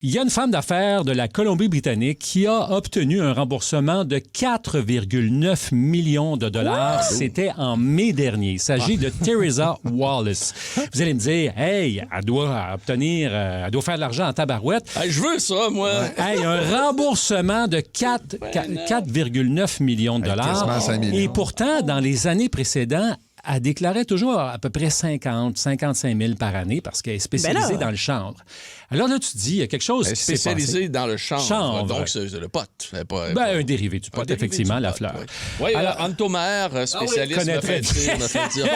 Il y a une femme d'affaires de la Colombie-Britannique qui a obtenu un remboursement de 4,9 millions de dollars. C'était en mai dernier. Il s'agit de Teresa Wallace. Vous allez me dire, hey, elle doit faire de l'argent en tabarouette. Hey, je veux ça, moi. Hey, un remboursement de 4,9 millions de dollars. Quasiment 5 millions. Et pourtant, dans les années précédentes, elle déclarait toujours à peu près 55 000 par année parce qu'elle est spécialisée dans le chanvre. Alors là, tu te dis, il y a quelque chose qui s'est passé. Spécialisée dans le chanvre. Chanvre. Donc, c'est le pot. Un dérivé du pot, effectivement, la fleur. Oui, Anne-Thomère, spécialiste, me fait dire.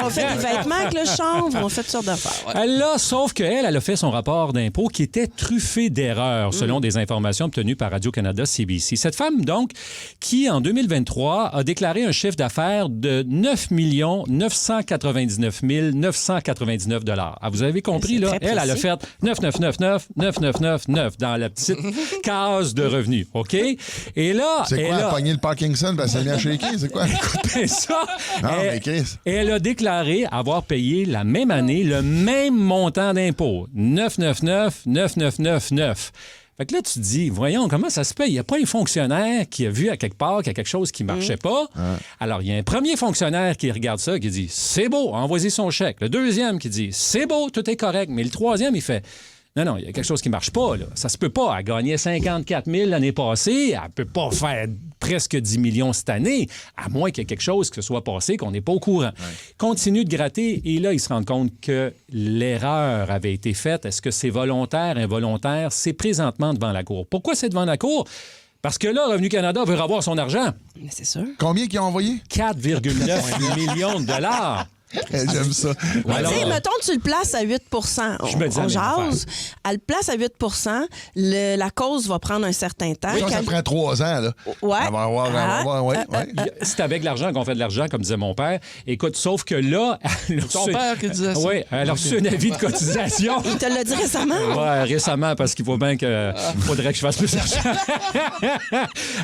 On fait des vêtements avec le chanvre, on fait toutes sortes d'affaires. Ouais. Là, sauf qu'elle, elle a fait son rapport d'impôt qui était truffé d'erreurs, selon des informations obtenues par Radio-Canada CBC. Cette femme, donc, qui, en 2023, a déclaré un chiffre d'affaires de 9 999 999 $. Ah, vous avez compris, là? Elle a fait 999 dans la petite case de revenus, OK? Et là... C'est quoi, elle a pogné le Parkinson parce qu'elle vient shaker? C'est quoi? Écoutez ça! Non, mais Chris... Elle a déclaré avoir payé la même année le même montant d'impôt, 999. Fait que là, tu te dis, voyons, comment ça se paye? Il n'y a pas un fonctionnaire qui a vu à quelque part qu'il y a quelque chose qui ne marchait pas. Alors, il y a un premier fonctionnaire qui regarde ça, qui dit, c'est beau, envoyez son chèque. Le deuxième qui dit, c'est beau, tout est correct. Mais le troisième, il fait, non, il y a quelque chose qui ne marche pas, là. Ça se peut pas. Elle gagnait 54 000 l'année passée. Elle ne peut pas faire presque 10 millions cette année, à moins qu'il y ait quelque chose qui se soit passé qu'on n'est pas au courant. Continue de gratter, et là, il se rend compte que l'erreur avait été faite. Est-ce que c'est volontaire, involontaire? C'est présentement devant la Cour. Pourquoi c'est devant la Cour? Parce que là, Revenu Canada veut revoir son argent. Mais c'est sûr. Combien qu'ils ont envoyé? 4,9 millions de dollars. J'aime ça. Alors, mettons, tu le places à 8 Je me dis on jase. Elle le place à 8 la cause va prendre un certain temps. Oui, ça prend 3 ans, là. Ouais. Elle va avoir, C'est avec l'argent qu'on fait de l'argent, comme disait mon père. Écoute, sauf que là... Ton père qui disait ça? Oui, elle a reçu un avis de cotisation. Il te l'a dit récemment? Oui, récemment, parce qu'il faut bien que... faudrait que je fasse plus d'argent.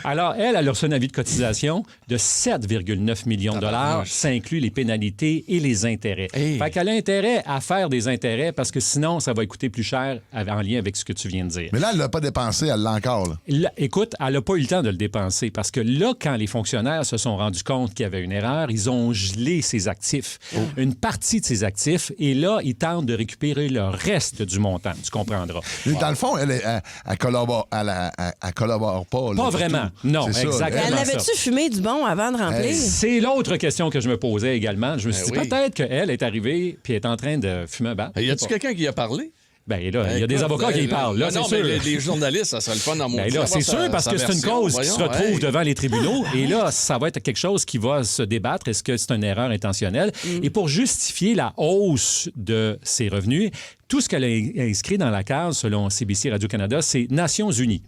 Alors, elle a reçu un avis de cotisation de 7,9 millions de dollars. Ça inclut les pénalités et les intérêts. Fait qu'elle a intérêt à faire des intérêts parce que sinon, ça va coûter plus cher en lien avec ce que tu viens de dire. Mais là, elle ne l'a pas dépensé, elle l'a encore. Là. Là, écoute, elle n'a pas eu le temps de le dépenser parce que là, quand les fonctionnaires se sont rendus compte qu'il y avait une erreur, ils ont gelé ses actifs, une partie de ses actifs, et là, ils tentent de récupérer le reste du montant. Tu comprendras. Mais dans le fond, elle collabore pas. Là, pas vraiment. Non, exactement. Elle avait-tu fumé du bon avant de remplir? C'est l'autre question que je me posais également. Je me suis dit, peut-être qu'elle est arrivée puis est en train de fumer un bat. Y a-tu quelqu'un qui a parlé? Bien là, il y a des avocats qui y parlent. Là, c'est sûr. Mais les journalistes, ça serait le fun dans mon là, c'est sûr, parce que c'est une cause qui se retrouve devant les tribunaux. Et là, ça va être quelque chose qui va se débattre. Est-ce que c'est une erreur intentionnelle? Et pour justifier la hausse de ses revenus, tout ce qu'elle a inscrit dans la case, selon CBC Radio-Canada, c'est Nations Unies.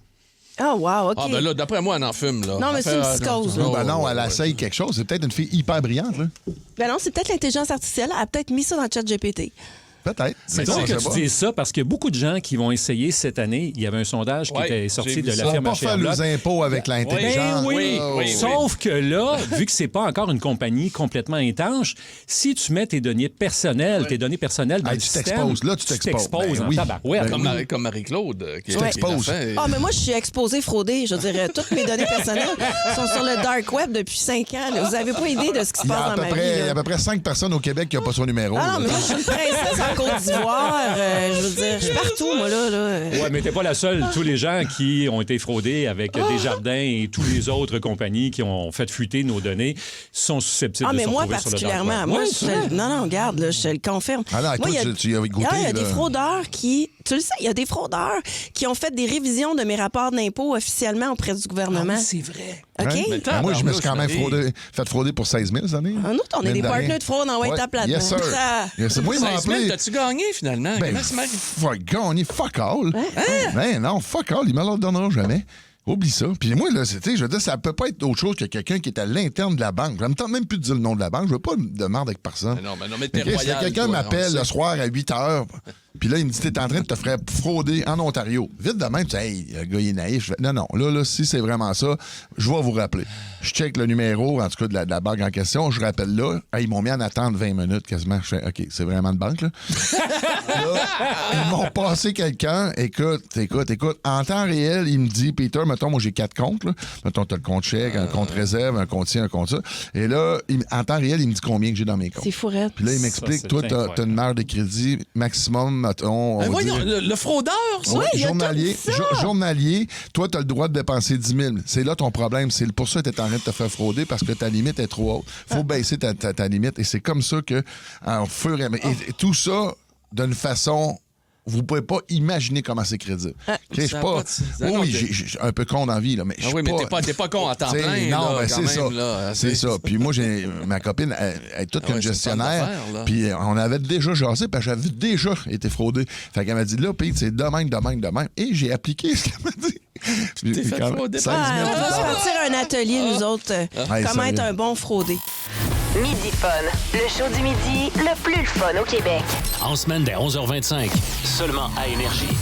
Ah, wow, OK. Ah, ben là, d'après moi, elle en fume, là. Non, mais c'est une psychose, là. Ben non, elle essaye quelque chose. C'est peut-être une fille hyper brillante, là. Ben non, c'est peut-être l'intelligence artificielle. Elle a peut-être mis ça dans le chat GPT. Peut-être. C'est sûr que tu dis ça parce qu'il y a beaucoup de gens qui vont essayer cette année. Il y avait un sondage qui était sorti de la firme pas faire les impôts avec l'intelligence. Oui. Sauf que là, vu que c'est pas encore une compagnie complètement étanche, si tu mets tes données personnelles dans le système... Tu t'exposes en tabarouette. Comme Marie-Claude. Tu t'exposes. Ah, mais moi, je suis exposée, fraudée. Je veux dire, toutes mes données personnelles sont sur le dark web depuis 5 ans. Là. Vous avez pas idée de ce qui se passe dans ma vie. Il y a à peu près 5 personnes au Québec qui n'ont pas son numéro. Ah non, mais moi, je suis une princesse en Côte d'Ivoire. Je veux dire, je suis partout, moi, là. Oui, mais t'es pas la seule. Tous les gens qui ont été fraudés avec Desjardins et toutes les autres compagnies qui ont fait fuiter nos données sont susceptibles de se retrouver sur le dark web. Moi, non, regarde, là, je le confirme. Ah non, tu as goûté. Il y a des fraudeurs qui... Tu le sais, il y a des fraudeurs qui ont fait des révisions de mes rapports d'impôts officiellement auprès du gouvernement. Ah, c'est vrai. OK? Hein? Moi, je me suis quand même fait frauder pour 16 000 cette année. Un autre, on est des partenaires de fraude en White Tap là-dedans. Yes, sir. Moi, ils m'ont appelé. T'as-tu gagné, finalement? Ben, gagné, fuck all. Ben non, fuck all, il me le donnera jamais. Oublie ça. Puis moi, là, je veux dire, ça peut pas être autre chose que quelqu'un qui est à l'interne de la banque. Je me tente même plus de dire le nom de la banque. Je veux pas de merde avec personne. Mais t'es royal. Si quelqu'un m'appelle le soir à 8 h, Puis là, il me dit, t'es en train de te faire frauder en Ontario. Vite de même, tu dis, hey, le gars, il est naïf. Je fais, non, là, si c'est vraiment ça, je vais vous rappeler. Je check le numéro, en tout cas, de la banque en question. Je rappelle là. Hey, ils m'ont mis en attente 20 minutes quasiment. Je fais, OK, c'est vraiment de banque, là. Là, ils m'ont passé quelqu'un. Écoute. En temps réel, il me dit, Peter, mettons, moi, j'ai 4 comptes, là. Mettons, t'as le compte chèque, un compte réserve, un compte ci, un compte ça. Et là, en temps réel, il me dit combien que j'ai dans mes comptes. C'est fourrette. Puis là, il m'explique, Ça, toi, c'est t'as une heure de crédit maximum, mettons. Ben voyons, le fraudeur, ça. Oui, il a journalier, tout dit ça. journalier, toi, tu as le droit de dépenser 10 000. C'est là ton problème. C'est pour ça que tu es en train de te faire frauder parce que ta limite est trop haute. faut baisser ta limite. Et c'est comme ça que, en fur et à mesure. Et tout ça d'une façon. Vous pouvez pas imaginer comment c'est crédible. Je suis pas. Oui, j'ai un peu con dans la vie, là, mais je suis oui, mais t'es pas con en temps plein. Non, là, mais quand c'est même, ça. là, C'est ça. Puis moi, ma copine, elle est toute ouais, une c'est gestionnaire. le fun d'affaires, là. Puis on avait déjà jasé, parce que j'avais déjà été fraudé. Fait qu'elle m'a dit, là, Pete, c'est de même. Et j'ai appliqué ce qu'elle m'a dit. T'es fait frauder. 16 000 On va se partir un atelier, nous autres. Ouais, Comment sérieux. être un bon fraudé. Midi Fun, le show du midi le plus fun au Québec. En semaine dès 11h25, seulement à Énergie.